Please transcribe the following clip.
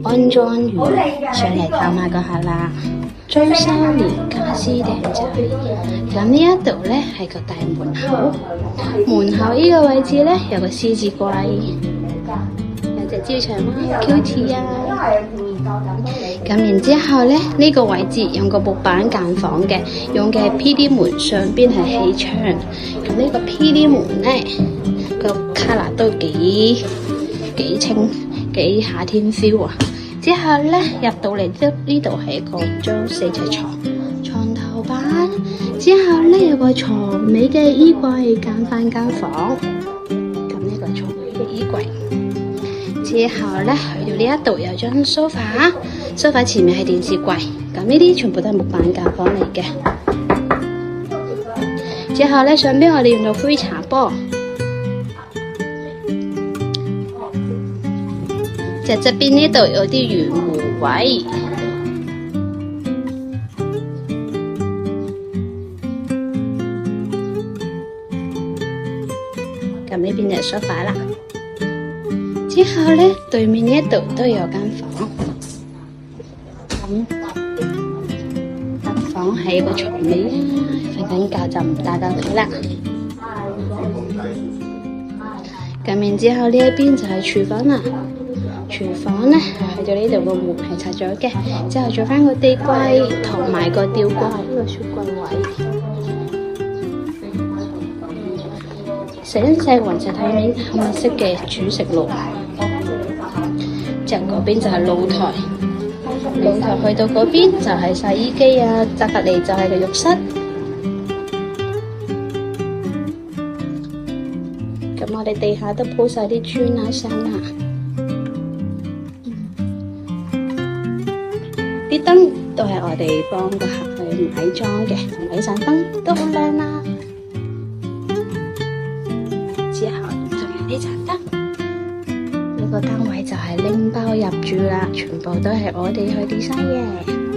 安裝完上嚟探下個客啦。中修連家私訂製，咁呢一度咧係個大門口，門口呢個位置咧有個獅子櫃，有隻招財貓 Cutie 啊。咁然之後咧呢個位置有個木板間房嘅，用嘅係 PD 門，上邊係氣窗。咁呢個 PD 門咧個 colour 都幾清，幾夏天 feel 啊！之後咧入到嚟呢度係個裝4隻床頭板，之後咧有個床尾嘅衣櫃間翻間房。咁呢個床尾嘅衣櫃，之後咧去到呢一度有張 sofa 前面係電視櫃。咁呢啲全部都係木板間房嚟嘅。之後咧上邊我哋用到灰茶波。就側邊呢度有啲圓弧位，咁呢邊就係梳化啦。之後咧對面呢一度都有間房，咁間房喺個床尾，瞓緊覺就唔打攪佢啦。咁然之後呢一邊就係廚房啦。廚房咧去到呢度個門係拆咗嘅，之後做翻個地櫃同埋個吊櫃，呢個雪櫃位，石英石雲石台面黑色嘅煮食爐，之後嗰邊就係露台，露台去到嗰邊就係洗衣機啊，隔離就係個浴室。咁我哋地下都鋪晒啲磚啊衫啊。啲燈都係我哋幫個客去買裝嘅，買盞燈都好靚啦。之後仲有呢盞燈，呢個單位就係拎包入住啦，全部都係我哋去 design嘅。